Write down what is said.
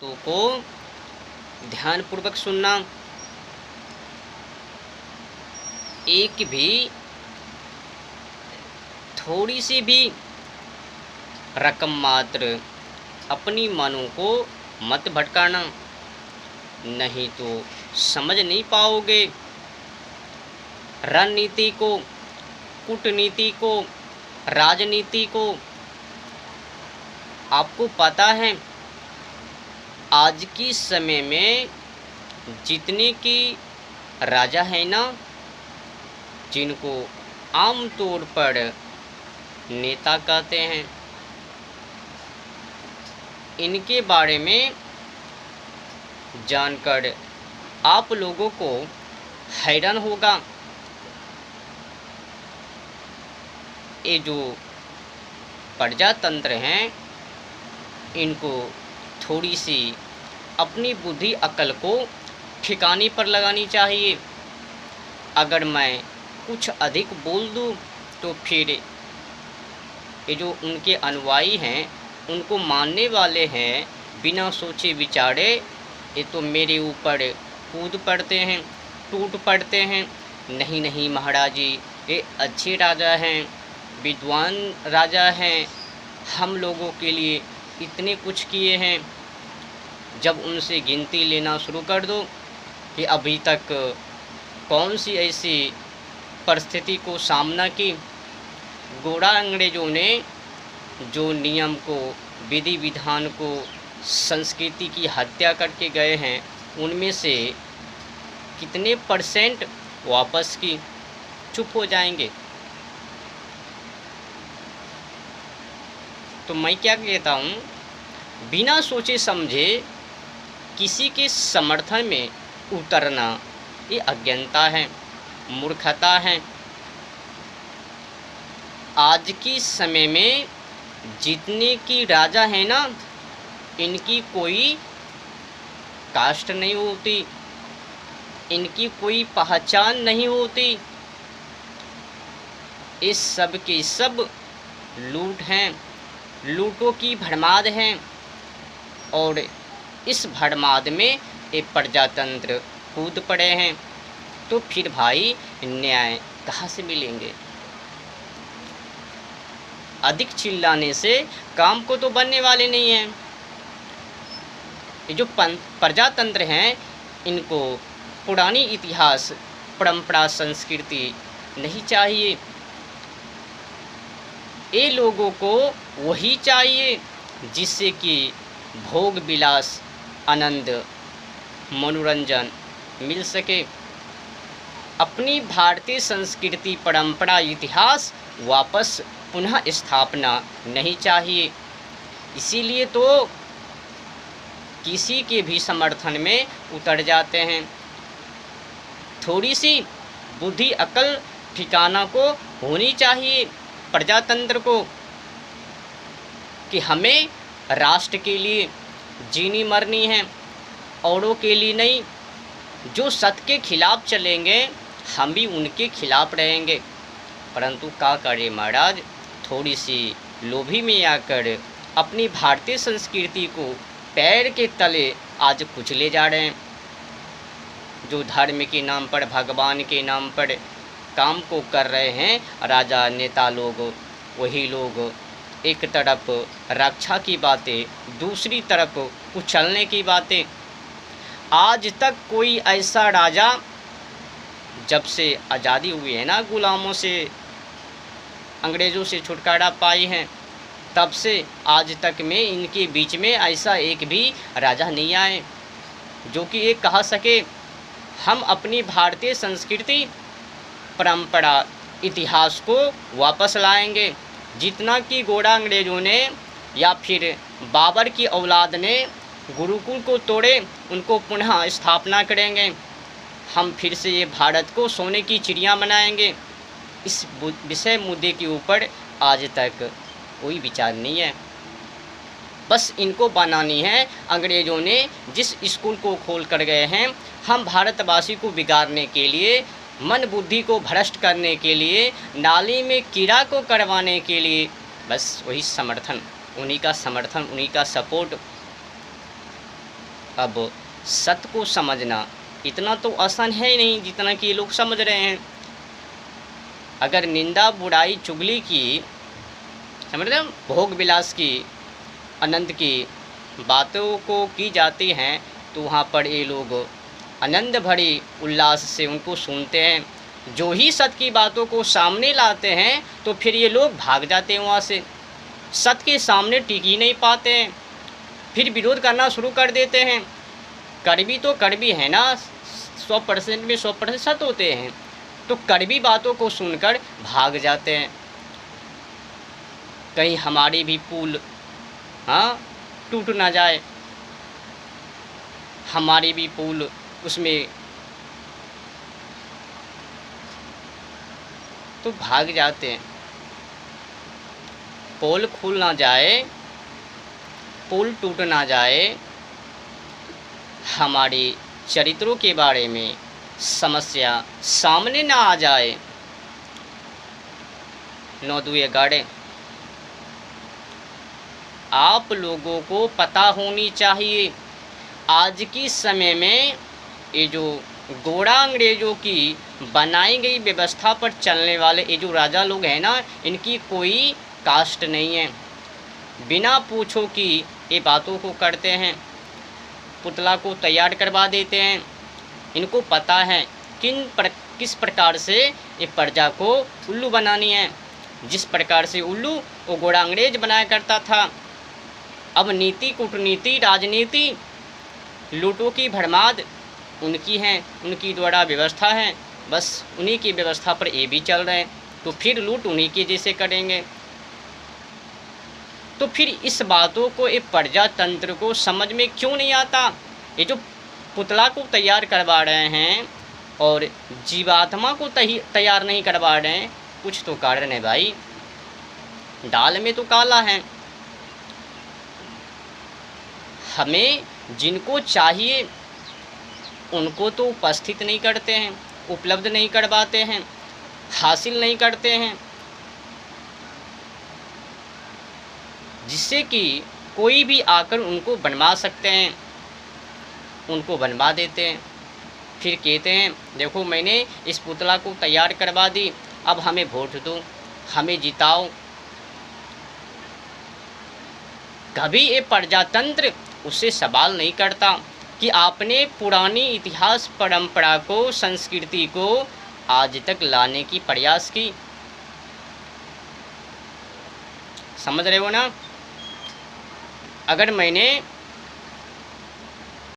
तो को ध्यानपूर्वक सुनना। एक भी थोड़ी सी भी रकम मात्र अपनी मनों को मत भटकाना, नहीं तो समझ नहीं पाओगे रणनीति को, कूटनीति को, राजनीति को। आपको पता है आज की समय में जितने की राजा है ना, जिनको आम तौर पर नेता कहते हैं, इनके बारे में जानकर आप लोगों को हैरान होगा। ये जो प्रजातंत्र हैं, इनको थोड़ी सी अपनी बुद्धि अकल को ठिकाने पर लगानी चाहिए। अगर मैं कुछ अधिक बोल दूं तो फिर ये जो उनके अनुयायी हैं, उनको मानने वाले हैं, बिना सोचे विचारे ये तो मेरे ऊपर कूद पड़ते हैं, टूट पड़ते हैं। नहीं नहीं महाराज जी, ये अच्छे राजा हैं, विद्वान राजा हैं, हम लोगों के लिए इतने कुछ किए हैं। जब उनसे गिनती लेना शुरू कर दो कि अभी तक कौन सी ऐसी परिस्थिति को सामना की, गोरा अंग्रेज़ों ने जो नियम को, विधि विधान को, संस्कृति की हत्या करके गए हैं, उनमें से कितने परसेंट वापस की? चुप हो जाएंगे। तो मैं क्या कहता हूँ, बिना सोचे समझे किसी के समर्थन में उतरना ये अज्ञानता है, मूर्खता है। आज की समय में जितने की राजा हैं ना, इनकी कोई कास्ट नहीं होती, इनकी कोई पहचान नहीं होती। इस सब के सब लूट हैं, लूटों की भरमार हैं, और इस भरमार में ये प्रजातंत्र कूद पड़े हैं। तो फिर भाई न्याय कहाँ से मिलेंगे? अधिक चिल्लाने से काम को तो बनने वाले नहीं हैं। ये जो प्रजातंत्र हैं, इनको पुरानी इतिहास, परंपरा, संस्कृति नहीं चाहिए। ये लोगों को वही चाहिए जिससे कि भोग विलास, आनंद, मनोरंजन मिल सके। अपनी भारतीय संस्कृति, परंपरा, इतिहास वापस पुनः स्थापना नहीं चाहिए। इसीलिए तो किसी के भी समर्थन में उतर जाते हैं। थोड़ी सी बुद्धि अकल ठिकाना को होनी चाहिए प्रजातंत्र को, कि हमें राष्ट्र के लिए जीनी मरनी है, औरों के लिए नहीं। जो सत्य के खिलाफ चलेंगे, हम भी उनके खिलाफ रहेंगे। परंतु क्या करें महाराज, थोड़ी सी लोभी में आकर अपनी भारतीय संस्कृति को पैर के तले आज कुचले जा रहे हैं। जो धर्म के नाम पर, भगवान के नाम पर काम को कर रहे हैं राजा नेता लोग, वही लोग एक तरफ रक्षा की बातें, दूसरी तरफ कुचलने की बातें। आज तक कोई ऐसा राजा, जब से आज़ादी हुई है ना, गुलामों से, अंग्रेज़ों से छुटकारा पाई हैं, तब से आज तक में इनके बीच में ऐसा एक भी राजा नहीं आए जो कि ये कह सके हम अपनी भारतीय संस्कृति, परंपरा, इतिहास को वापस लाएंगे। जितना कि गोरा अंग्रेज़ों ने या फिर बाबर की औलाद ने गुरुकुल को तोड़े, उनको पुनः स्थापना करेंगे। हम फिर से ये भारत को सोने की चिड़िया बनाएंगे। इस विषय मुद्दे के ऊपर आज तक कोई विचार नहीं है। बस इनको बनानी है। अंग्रेज़ों ने जिस स्कूल को खोल कर गए हैं, हम भारतवासी को बिगाड़ने के लिए, मन बुद्धि को भ्रष्ट करने के लिए, नाली में कीड़ा को करवाने के लिए, बस वही समर्थन, उन्हीं का समर्थन, उन्हीं का सपोर्ट अब सत्य को समझना इतना तो आसान है नहीं जितना कि ये लोग समझ रहे हैं। अगर निंदा, बुराई, चुगली की, समझ रहे हैं, भोग विलास की, आनंद की बातों को की जाती हैं तो वहाँ पर ये लोग आनंद भरी उल्लास से उनको सुनते हैं। जो ही सत्य की बातों को सामने लाते हैं तो फिर ये लोग भाग जाते हैं वहाँ से, सत्य के सामने टिक ही नहीं पाते हैं, फिर विरोध करना शुरू कर देते हैं। कड़वी तो कड़वी है ना, 100% में 100% सत्य होते हैं, तो कड़वी बातों को सुनकर भाग जाते हैं। कहीं हमारी भी पुल टूट ना जाए, हमारी भी पुल उसमें, तो भाग जाते हैं। पोल खुल ना जाए, पुल टूट ना जाए, हमारे चरित्रों के बारे में समस्या सामने ना आ जाए, 9-2-11। आप लोगों को पता होनी चाहिए आज की समय में ये जो गोरा अंग्रेज़ों की बनाई गई व्यवस्था पर चलने वाले ये जो राजा लोग हैं ना, इनकी कोई कास्ट नहीं है। बिना पूछो कि ये बातों को करते हैं, पुतला को तैयार करवा देते हैं। इनको पता है किस प्रकार से ये प्रजा को उल्लू बनानी है। जिस प्रकार से उल्लू वो गोरा अंग्रेज बनाया करता था, अब नीति, कूटनीति, राजनीति, लूटों की भरमाद उनकी हैं, उनकी द्वारा व्यवस्था है, बस उन्हीं की व्यवस्था पर ये भी चल रहे हैं, तो फिर लूट उन्हीं के जैसे करेंगे। तो फिर इस बातों को, ये प्रजातंत्र को समझ में क्यों नहीं आता? ये जो पुतला को तैयार करवा रहे हैं और जीवात्मा को तैयार नहीं करवा रहे हैं, कुछ तो कारण है भाई, दाल में तो काला है। हमें जिनको चाहिए उनको तो उपस्थित नहीं करते हैं, उपलब्ध नहीं करवाते हैं, हासिल नहीं करते हैं, जिससे कि कोई भी आकर उनको बनवा सकते हैं, उनको बनवा देते हैं। फिर कहते हैं देखो मैंने इस पुतला को तैयार करवा दी, अब हमें वोट दो, हमें जिताओ। कभी ये प्रजातंत्र उससे सवाल नहीं करता कि आपने पुरानी इतिहास, परंपरा को, संस्कृति को आज तक लाने की प्रयास की। समझ रहे हो ना? अगर मैंने